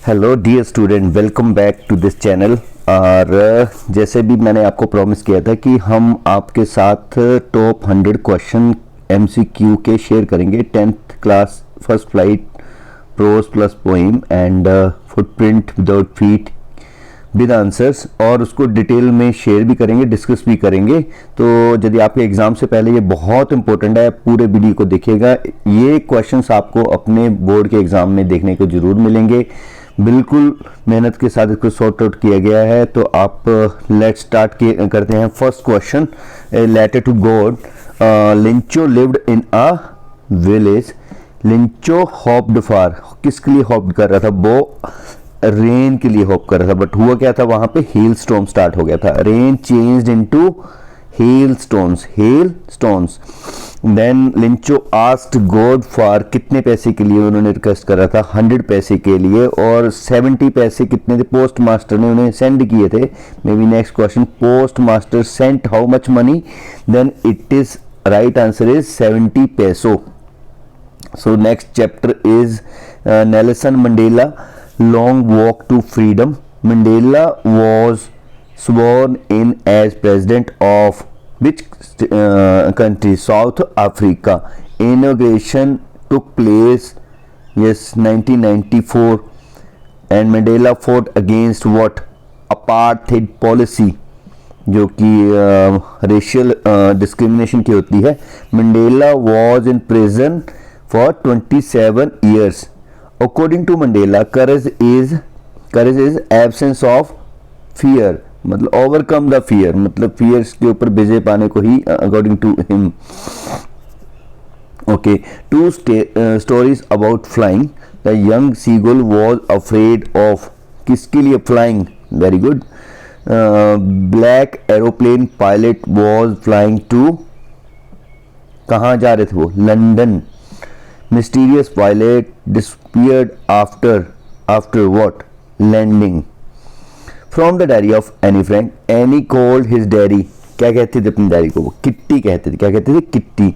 Hello dear student, welcome back to this channel. और जैसे भी मैंने आपको प्रॉमिस किया था कि हम आपके साथ टॉप 100 क्वेश्चन एमसीक्यू के शेयर करेंगे। 10th class first flight prose plus poem and footprint without feet with answers, और उसको डिटेल में शेयर भी करेंगे, डिस्कस भी करेंगे। तो यदि आपके एग्जाम से पहले ये बहुत इंपॉर्टेंट है, पूरे वीडियो को देखिएगा। ये क्वेश्चंस आपको अपने बोर्ड के एग्जाम में देखने को जरूर मिलेंगे। बिल्कुल मेहनत के साथ इसको सॉर्ट आउट किया गया है। तो आप लेट्स स्टार्ट करते हैं। First question, letter to God. Lencho lived in a village. Lencho hoped for, किसके लिए होप्ड कर रहा था? वो रेन के लिए होप कर रहा था, बट हुआ क्या था? वहां पे हेल स्टॉर्म स्टार्ट हो गया था। Rain changed into hail stones. Then Lencho asked God for, कितने पैसे के लिए उन्होंने रिक्वेस्ट करा था? 100 पैसे के लिए। और 70 पैसे कितने थे? पोस्ट मास्टर ने उन्हें सेंड किए थे। May be next question, post master sent how much money? Then it is right answer is 70 पैसो। So next chapter is Nelson Mandela long walk to freedom. Mandela was sworn in as president of which country? South Africa. Inauguration took place, yes, 1994. And Mandela fought against what? Apartheid policy, जो कि racial discrimination की होती है। Mandela was in prison for 27 years. According to Mandela, courage is absence of fear, मतलब overcome the fear, मतलब fears के ऊपर विजय पाने को ही according to him. Okay, two stories about flying. The young seagull was afraid of, किसके लिए? flying. Very good. Black aeroplane pilot was flying to, कहाँ जा रहे थे वो? London. Mysterious pilot disappeared after what? Landing. From the diary of Annie Frank. Annie called his diary, क्या कहते थे अपनी डायरी को? वो किट्टी कहते थे। क्या कहते थे? किट्टी।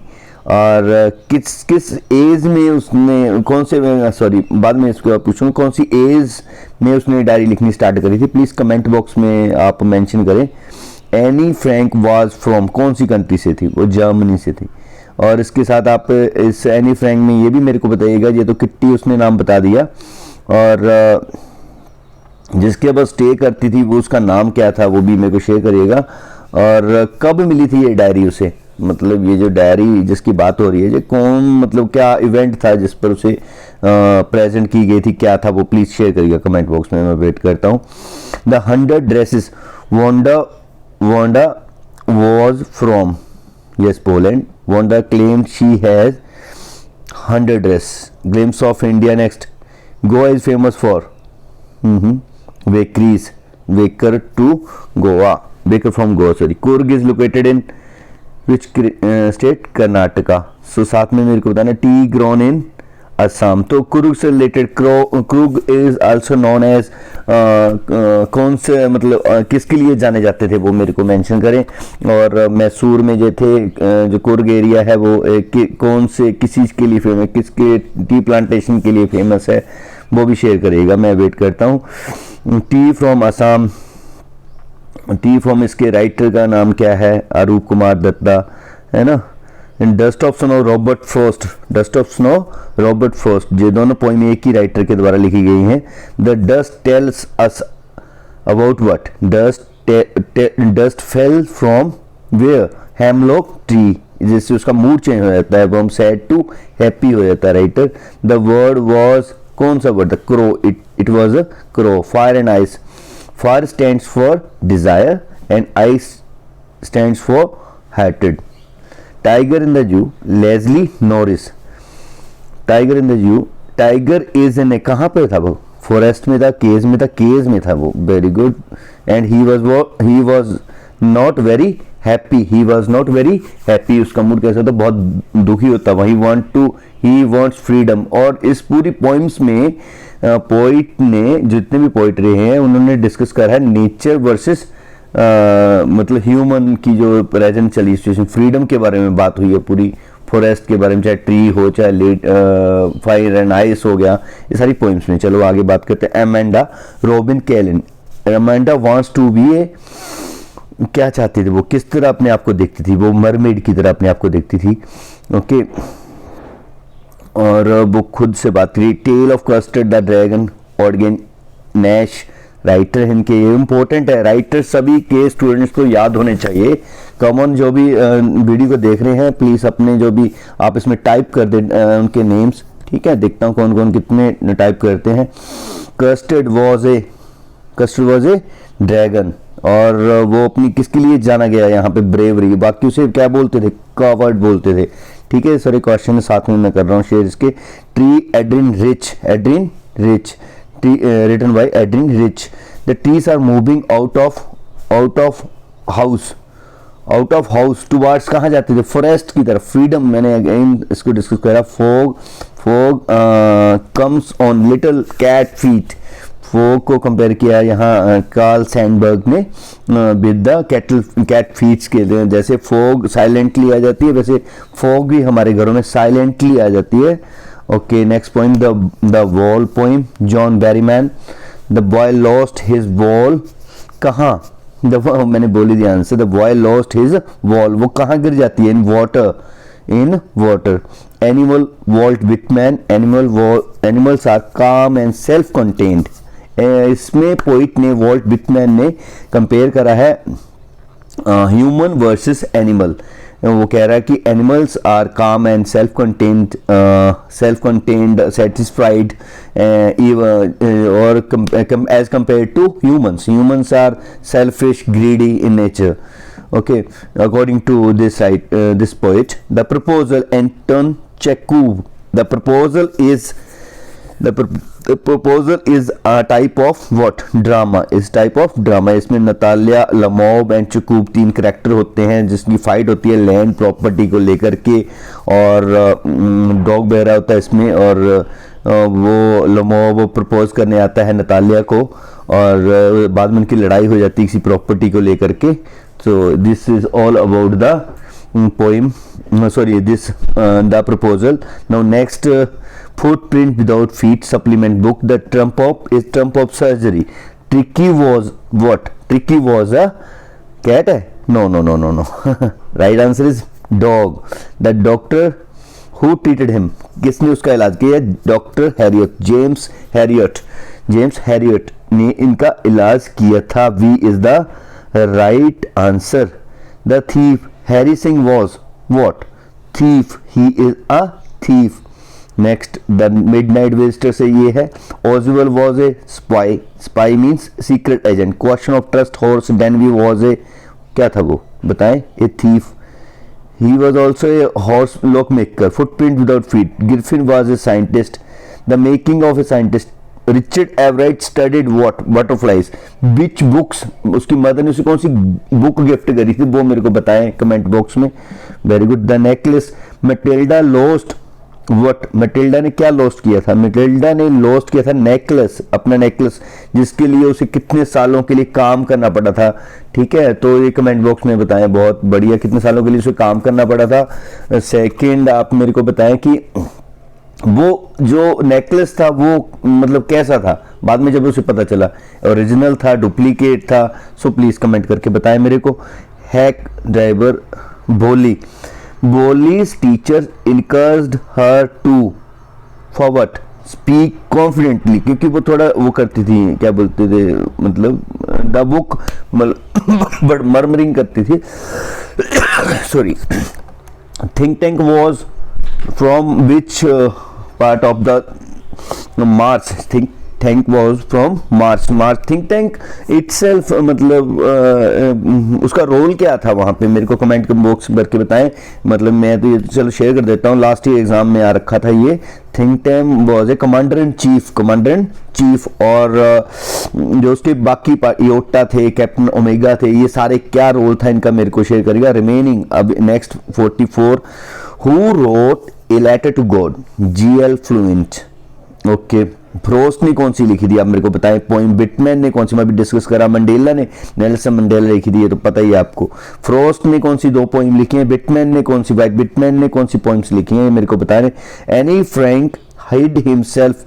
और किस एज में उसने, कौन से, सॉरी बाद में इसको पूछूंगा, कौन सी एज में उसने डायरी लिखनी स्टार्ट करी थी? प्लीज कमेंट बॉक्स में आप मेंशन करें। एनी फ्रैंक वाज फ्रॉम, कौन सी कंट्री से थी? वो जर्मनी से थी। और इसके साथ आप इस एनी फ्रैंक में ये भी मेरे को बताइएगा। ये तो किट्टी उसने नाम बता दिया, और जिसके पास स्टे करती थी वो उसका नाम क्या था वो भी मेरे को शेयर करिएगा। और कब मिली थी ये डायरी उसे? मतलब ये जो डायरी जिसकी बात हो रही है, ये कौन, मतलब क्या इवेंट था जिस पर उसे प्रेजेंट की गई थी? क्या था वो? प्लीज शेयर करिएगा कमेंट बॉक्स में, मैं वेट करता हूँ। The 100 dresses Wanda was from, yes, Poland. Wanda claimed she has 100 dress. Glimpse of India next. Goa is famous for bakeries. Baker to Goa. Baker from Goa. Sorry. Coorg is located in which state? Karnataka. So साथ में मेरे को बताना, tea grown in Assam. तो कुरुग से related, Coorg is also known as, कौन से, मतलब किसके लिए जाने जाते थे वो मेरे को मेंशन करें। और मैसूर में जो थे, जो कुर्ग एरिया है वो कौन से, किस चीज़ के लिए फेमस, किसके टी प्लांटेशन के लिए फेमस है वो भी शेयर करिएगा, मैं वेट करता हूँ। T from Assam, T from, इसके राइटर का नाम क्या है? अरूप कुमार दत्ता, है ना। Dust of snow Robert Frost, dust of snow Robert Frost. ये दोनों पोइम एक ही राइटर के द्वारा लिखी गई हैं। The dust tells us about what? Dust fell from where? Hemlock tree. जिससे उसका मूड चेंज हो जाता है, फ्रॉम सैड टू हैप्पी हो जाता है राइटर। द वर्ड वॉज, कौन सा वर्ड था? Crow, it was a crow. Fire and ice, fire stands for desire and ice stands for hatred. Tiger in the zoo, Leslie Norris. Tiger in the zoo, tiger is in, कहाँ पे था वो? Forest में था, cage में था? Cage में था वो। Very good. And he was not very happy, he was not very happy. उसका मूड कैसा था? बहुत दुखी होता। वही ही वॉन्ट्स फ्रीडम। और इस पूरी पोइम्स में पोइट ने, जितने भी पोइट रहे हैं, उन्होंने डिस्कस करा है नेचर वर्सेस मतलब ह्यूमन की जो प्रेजेंट चली सिचुएशन, फ्रीडम के बारे में बात हुई है पूरी फॉरेस्ट के बारे में, चाहे ट्री हो, चाहे लेट फायर एंड आइस हो गया, ये सारी पोइम्स में। चलो आगे बात करते हैं। Amanda Robin Klein, Amanda wants to be a, क्या चाहती थी वो, किस तरह अपने आप को देखती थी वो, मरमेड की तरह अपने आप को देखती थी। ओके, और वो खुद से बात करी। Tale of custard the dragon, ऑर्गेन नैश राइटर इनके, ये इंपॉर्टेंट है, राइटर सभी के स्टूडेंट्स को याद होने चाहिए। कॉमन जो भी वीडियो को देख रहे हैं प्लीज अपने जो भी आप इसमें टाइप कर दें उनके नेम्स, ठीक है, देखता हूँ कौन कौन कितने टाइप करते हैं। कस्टर्ड वॉज ए ड्रैगन, और वो अपनी किसके लिए जाना गया यहाँ पे, ब्रेवरी, बाकी उसे क्या बोलते थे, कॉवर्ड बोलते थे, ठीक है। सारे क्वेश्चन साथ में मैं कर रहा हूँ शेयर इसके। Tree Adrian rich, written by Adrian Rich. The trees are moving out of house towards, कहाँ जाते थे, फॉरेस्ट की तरफ, फ्रीडम, मैंने अगेन इसको डिस्कस करा। Fog comes on little cat feet, fog को कंपेयर किया यहाँ कार्ल सैंडबर्ग ने विद द कैट फीट्स के, जैसे फॉग साइलेंटली आ जाती है वैसे फॉग भी हमारे घरों में साइलेंटली आ जाती है। Okay, next point, the wall poem, John Berryman. The boy lost his wall, कहाँ, मैंने बोली दी answer, the boy lost his wall, वो कहाँ गिर जाती है, in water. Animal Walt Whitman, animals are calm and self contained, इसमें पोइट ने, वॉल्ट विटमैन ने कंपेयर करा है ह्यूमन वर्सेस एनिमल। वो कह रहा है कि animals are calm and self contained satisfied और as compare to humans are selfish greedy in nature. Okay, according to this poet, the proposal Anton Chekhov, the proposal is a type of what, drama, is type of drama। इसमें Natalia, लमोब and Chekhov तीन character होते हैं जिसकी fight होती है land property को लेकर के, और डॉग बेरा होता है इसमें, और वो लमोब प्रपोज करने आता है नतालिया को, और बाद में उनकी लड़ाई हो जाती है किसी प्रॉपर्टी को लेकर के। So this is all about the poem, the proposal. Now next, footprint without feet supplement book, the trump of surgery. Tricky was what? Tricky was a cat है? No. Right answer is dog. The doctor who treated him, किसने उसका इलाज किया? Doctor Harriet, James Harriet ने इनका इलाज किया था। V is the right answer. The thief Harry Singh was what? Thief. He is a thief. Next, the midnight visitor से ये है, Oswald was a spy means secret agent। Question of trust, horse Denby was a, क्या था वो बताएं, a thief। He was also a horse lockmaker। Footprint without feet, Griffin was a scientist। The making of a scientist, Richard Ebright studied what, butterflies. Which books, उसकी mother ने उसे कौन सी book gift करी थी वो मेरे को बताएं कमेंट बॉक्स में। Very good. The necklace, Matilda lost what, Matilda ने क्या लॉस्ट किया था? मैटिल्डा ने लॉस्ट किया था नेकलेस, अपना नेकलेस, जिसके लिए उसे कितने सालों के लिए काम करना पड़ा था। ठीक है, तो ये कमेंट बॉक्स में बताएं। बहुत बढ़िया, कितने सालों के लिए उसे काम करना पड़ा था। सेकंड, आप मेरे को बताएं कि वो जो नेकलेस था वो मतलब कैसा था, बाद में जब उसे पता चला ओरिजिनल था, डुप्लीकेट था। सो प्लीज कमेंट करके बताएं मेरे को। Hack driver Bholi's teacher encouraged her to for what, speak confidently, क्योंकि वो थोड़ा वो करती थी, क्या बोलते थे, मतलब द बुक बट मर्मरिंग करती थी। Sorry. Think tank was from which part of the Mars, think tank was from Mars। think tank itself मतलब उसका रोल क्या था वहाँ पे, मेरे को कमेंट बॉक्स करके बताएं। मतलब मैं तो ये चलो शेयर कर देता हूँ, लास्ट ईयर एग्जाम में आ रखा था ये। Think tank was a commander in chief, और जो उसके बाकी योटा थे, कैप्टन ओमेगा थे, ये सारे क्या रोल था इनका मेरे को शेयर करेगा। रिमेनिंग अब next 44, who wrote a letter to God, GL Fuentes. Okay, Frost ने कौन सी लिखी थी आप मेरे को बताएं पोइम, बिटमैन ने कौन सी, मैं भी डिस्कस करा, मंडेला ने, नेल्सन मंडेला लिखी थी, ये तो पता ही है आपको। फ्रोस्ट ने कौन सी 2 पोइम लिखी है, बिटमैन ने कौन सी, वाइट बिटमैन ने कौन सी पोइम्स लिखी हैं मेरे को बता रहे। एनी फ्रैंक हिड हिमसेल्फ,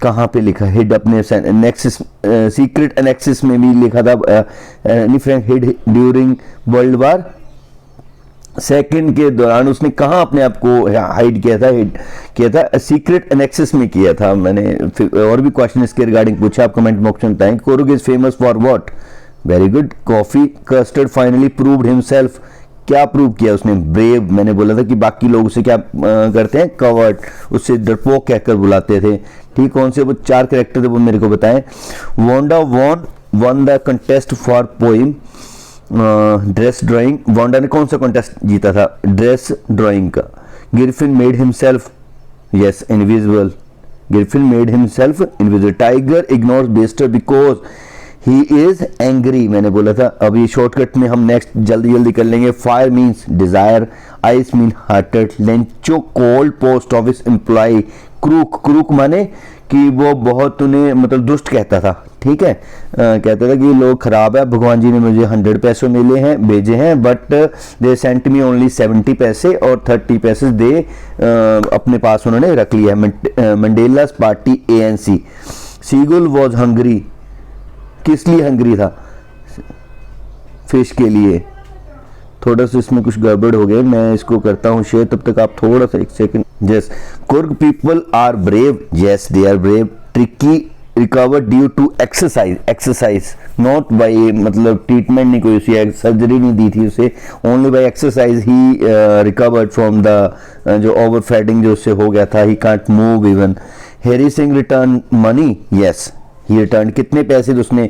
कहाँ पे लिखा हिड, अपने नेक्सिस, सीक्रेट एनेक्सिस में भी लिखा था। Anne Frank hid during world war second के दौरान उसने कहाँ अपने आप को हाइड किया था सीक्रेट एनेक्सिस में किया था। मैंने और भी क्वेश्चन इसके रिगार्डिंग पूछा, आप कमेंट बॉक्स में बताएं। Coorg is famous for what, very good, coffee. Custard finally proved himself, क्या प्रूव किया उसने, ब्रेव। मैंने बोला था कि बाकी लोग उसे क्या करते हैं, कवर्ड, उससे डरपोक कहकर बुलाते थे। ठीक, कौन से वो 4 कैरेक्टर थे वो मेरे को बताएं। Wanda won the contest for poem dress drawing, Wanda ने कौन सा कॉन्टेस्ट जीता था, ड्रेस ड्राइंग का। Griffin made himself, yes, invisible, Griffin made himself invisible. Tiger ignores visitors because he is angry, मैंने बोला था। अब ये शॉर्टकट में हम नेक्स्ट जल्दी कर लेंगे। Fire means desire, ice mean hatred. Lencho called post office employ. क्रूक माने कि वो बहुत उन्हें मतलब दुष्ट कहता था। ठीक है, कहता था कि लोग खराब है, भगवान जी ने मुझे 100 पैसे भेजे हैं but they sent me only 70 पैसे और 30 पैसे दे अपने पास उन्होंने रख लिया है। Mandela's party ANC। Seagull was hungry, किस लिए हंग्री था, फिश के लिए। थोड़ा सा इसमें कुछ गड़बड़ हो गया, मैं इसको करता हूँ शेयर, तब तक आप थोड़ा सा 1 second. Yes, Coorg people are brave, yes they are brave. Tricky recover due to exercise not by, मतलब ट्रीटमेंट नहीं, कोई उसे सर्जरी नहीं दी थी उसे, ओनली बाय एक्सरसाइज ही रिकवर्ड फ्रॉम द जो ओवरफैटिंग जो उससे हो गया था, he can't move even. Hari Singh return money, yes he return, कितने पैसे तो उसने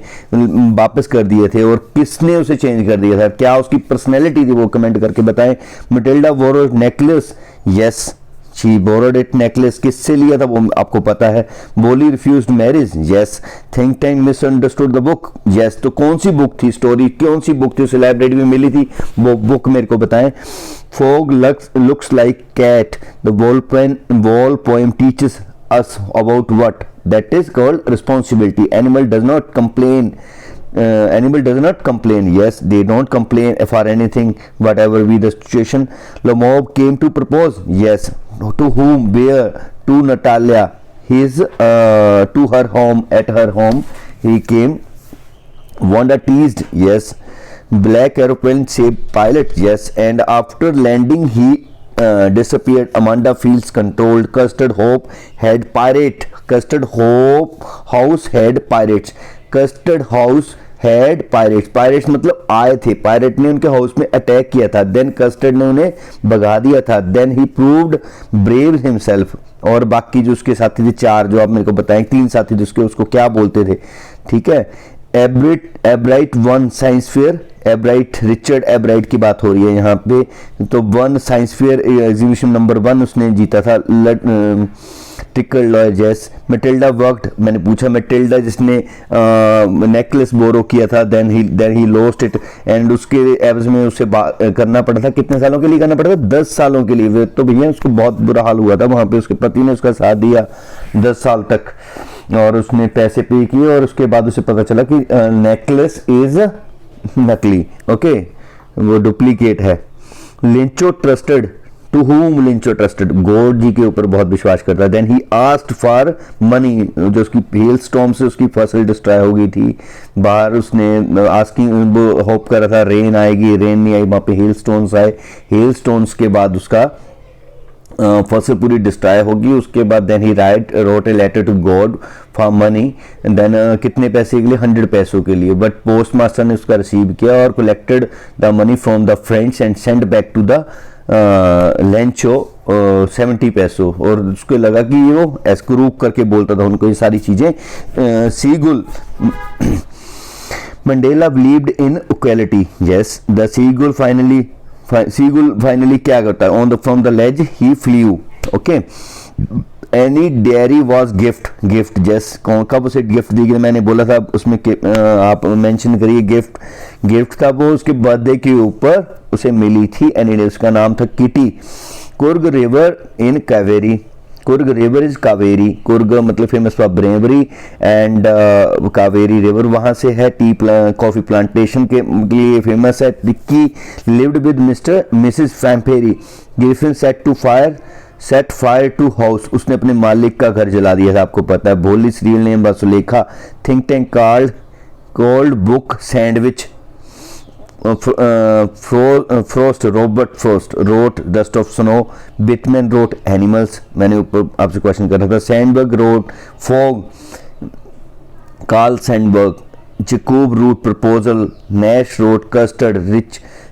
वापस कर दिए थे और किसने उसे चेंज कर दिया था, क्या उसकी पर्सनैलिटी थी, वो कमेंट करके बताएं। Matilda borrowed necklace, yes she borrowed it necklace, किससे लिया था वो आपको पता है। बोली refused marriage, yes. Think tank misunderstood the book, yes. तो कौन सी बुक थी, स्टोरी कौन सी बुक थी, उसे लाइब्रेरी में मिली थी, वो बुक मेरे को बताएं। Fog looks like cat, the wall poem teaches us about what, that is called responsibility. Animal does not complain, yes they don't complain for anything whatever be the situation. The mob came to propose, yes, to whom, where, to Natalia, his to her home, at her home he came. Wanda teased, yes. Black aeroplane saved pilot, yes, and after landing he disappeared. Amanda feels controlled. Custard Hope had pirate. Custard Hope house had pirates. Custard house had pirates. Pirates मतलब आए थे, pirate ने उनके house में attack किया था, then custard ने उन्हें भगा दिया था, then he proved brave himself. और बाकी जो उसके साथी थे 4, जो आप मेरे को बताएं, 3 साथी थे उसके, उसको क्या बोलते थे। ठीक है, एब्राइट वन साइंस फेयर, एब्राइट, रिचर्ड एब्राइट की बात हो रही है यहाँ पे। तो 1 साइंस फेयर एग्जीबिशन नंबर 1 उसने जीता था। टिकल लॉयर, जैस। मेटिल्डा वर्कड, मैंने पूछा मेटिल्डा जिसने नेकलेस बोरो किया था, then he lost it, and उसके एवज में उसे करना पड़ा था, कितने सालों के लिए करना पड़ा था, 10 सालों के लिए। तो भैया उसको बहुत बुरा हाल हुआ था वहां पे, उसके पति ने उसका साथ दिया 10 साल तक और उसने पैसे पे किए और उसके बाद उसे पता चला कि नेकलेस इज नकली, ओके, वो डुप्लीकेट है। लिंचो trusted, to whom लिंचो trusted, God जी के ऊपर बहुत विश्वास करता है। Then he asked for money, जो उसकी हेल स्टॉर्म से उसकी फसल डिस्ट्रॉय हो गई थी बाहर, उसने आस्किंग होप कर रहा था रेन आएगी, रेन नहीं आई, वहां पे हेल स्टोन्स आए, हेल स्टोन्स के बाद उसका फसल पूरी डिस्ट्रॉय होगी। उसके बाद then he wrote a letter to God for money, then कितने पैसे के लिए, 100 पैसों के लिए, बट पोस्ट मास्टर ने उसका रिसीव किया और collected the money from the friends and send back to the Lencho 70 पैसों, और उसको लगा कि वो एस्क्रूप करके बोलता था उनको ये सारी चीजें। Seagull, Mandela believed in equality, yes. The seagull finally क्या करता है, on the from the ledge he flu, okay. Any dairy was gift, जस। कब उसे गिफ्ट दी गई, मैंने बोला था उसमें आप मेंशन करिए, गिफ्ट था वो उसके बर्थडे के ऊपर उसे मिली थी एनी डे, उसका नाम था Kitty. Coorg river in Kaveri, Coorg river is Kaveri, Coorg मतलब famous for bravery and Kaveri river वहाँ से है। टी कॉफ़ी प्लांटेशन के लिए फेमस है। Dicky lived with Mr Mrs Pumphrey, Griffin set fire to house, उसने अपने मालिक का घर जला दिया था, आपको पता है। बोलिस रियल नेम बासुलेखा, think tank called book sandwich, Frost Robert Frost wrote dust of snow, Whitman wrote animals, मैंने ऊपर आपसे क्वेश्चन कर रहा था। Sandburg wrote fog, Carl Sandburg, Chekhov wrote proposal, Nash wrote custard,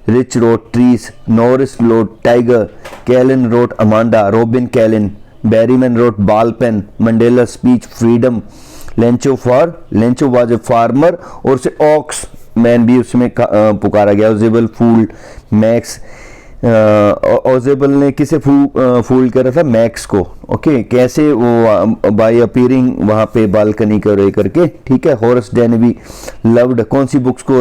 Rich wrote trees, Norris wrote tiger, Klein wrote Amanda, Robin Klein, Berryman wrote ball pen, Mandela speech freedom, Lencho was a farmer और से aux man भी उसमें पुकारा गया। ओजेबल फूल max, ओजेबल ने किसे फूल कर रहा था? मैक्स को। ओके, कैसे वो बाय अपीयरिंग वहाँ पे बालकनी कर करके, ठीक है। हॉरस डेनवी लव्ड, कौन सी बुक्स को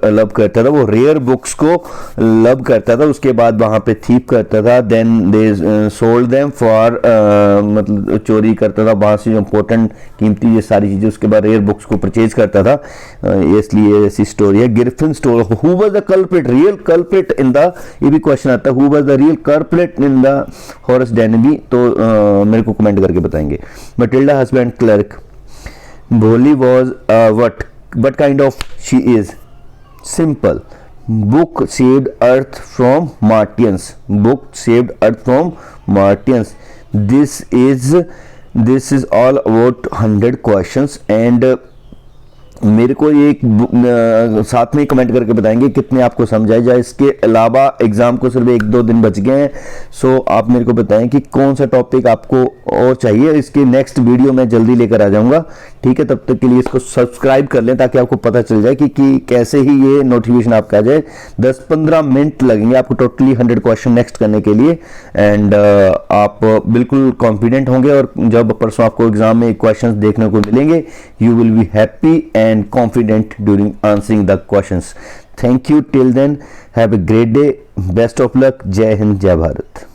लव करता था? वो रेयर बुक्स को लव करता था, उसके बाद वहाँ पे थीप करता था। Then they sold them for, मतलब चोरी करता था वहाँ से इंपॉर्टेंट कीमती ये सारी चीज़ें, उसके बाद रेयर बुक्स को परचेज करता था, इसलिए ऐसी स्टोरी है। Griffin store, who was the culprit, real culprit in the, ये भी क्वेश्चन आता है, who was the real culprit in the Horace Danby, तो मेरे को कमेंट करके बताएंगे। Matilda husband clerk, Bholi was what kind of she is? Simple. Book saved earth from Martians, book saved earth from Martians. This is all about 100 questions and मेरे को ये साथ में कमेंट करके बताएंगे कितने आपको समझ आए। इसके अलावा एग्जाम को सिर्फ 1-2 दिन बच गए हैं, सो आप मेरे को बताएं कि कौन सा टॉपिक आपको और चाहिए। इसकी नेक्स्ट वीडियो मैं जल्दी लेकर आ जाऊंगा, ठीक है। तब तक के लिए इसको सब्सक्राइब कर लें ताकि आपको पता चल जाए कि कैसे ही ये नोटिफिकेशन आपका आ जाए। 10-15 मिनट लगेंगे आपको टोटली 100 क्वेश्चन नेक्स्ट करने के लिए एंड आप बिल्कुल कॉन्फिडेंट होंगे और जब परसों आपको एग्जाम में क्वेश्चन देखने को मिलेंगे, you will be happy and confident during answering the questions. Thank you. Till then, have a great day. Best of luck. Jai Hind, Jai Bharat.